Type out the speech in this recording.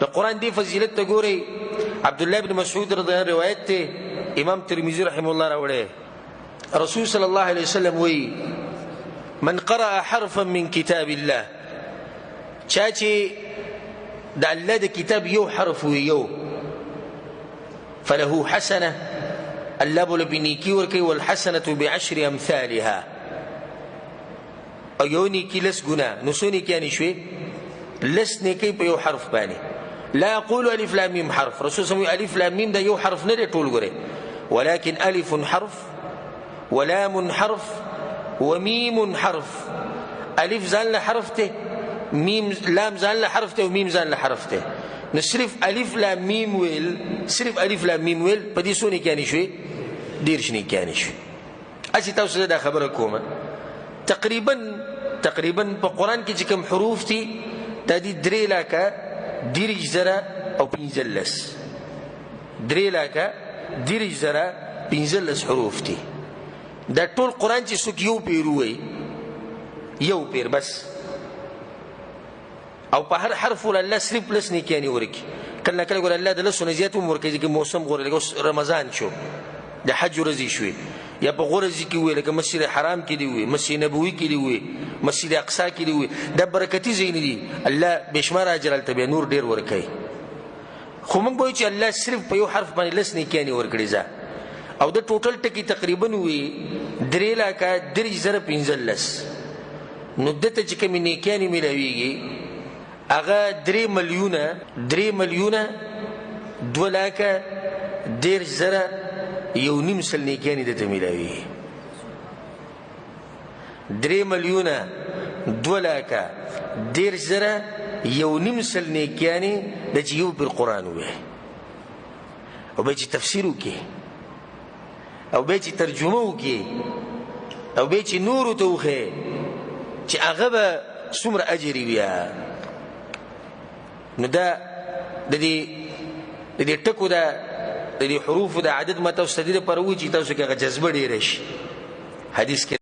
د قرآن دی فضیلت ته ګورئ. عبدالله بن مسعود رضی الله عنه روایت ته امام ترمذی رحمه الله راوړی. رسول صلی الله علیه وسلم وی من قرأ حرفا من کتاب الله، چا چې د الله د کتاب یو حرف وی یو، فله حسنه، الله بوله بنیکی ورکوي، والحسنه بعشر امثالها، او یو نیکی لس ګناه. نو څو نیکیانې شوې؟ لس نیکی په یو حرف باندې. لا يقول الف لام میم حرف، رسول صلی الله علیه وسلم الف لام میم دا یو حرف نه دی ټول ګوره، ولكن الف حرف ولام حرف ومیم حرف. الف ځان له حرف ته، میم لام ځان له حرف ته، او میم ځان له حرف ته. نو صرف الف لام میم ویل، صرف الف لام میم ویل په دې څو نیکیانې شوې؟ ډېرش نیکیانې شوې. اسی تاسو دا خبره کومه تقریبا په قرآن کې چې کوم حروف دي دا دي 3,15,015 3,15,015 حروف دي. دا ټول قرآن چې څوک یو پیر ووایي، یو پیر بس، او په هر حرف ول الله صرف لس نیکیانې ورکړي. کله کله ګوره الله د لسو نه زیات هم ورکوي، ځکه موسم ګوره لکه اوس رمضان شو، د حج ورځې شوې، یا په غورځې کې ووایي، لکه مسجد حرام کې دي ووایي، مسجد نبوي کې دي ووایي، مسجد اقصا کې دي ووایي. دا برکتي ځایونه دي، الله بېشماره اجر هلته بیا نور ډېر ورکوي. خو موږ به وایو چې الله صرف په یو حرف باندې لس نیکیانې ورکړي ځه، او د ټوټل ټکي تقریبا وي 3,15,015. نو دته چې کومې نیکیانې میلاویږي هغه 3,02,10,000 نیکیانې دته میلاویږي. 3,02,10,000 نیکیانې د چې یو پر قرآن ووایي، او بیا چې تفسیر وکړي، او بیا چې ترجمه وکړي، او بیا چې نورو ته وښیي چې هغه به څومره اجر بیا. نو دا د دې ټکو د دې حروفو د عدد ما تاسو ته دې لپاره ووایي چې تاسو کې هغه جذبه ډېره شي. حدیث کې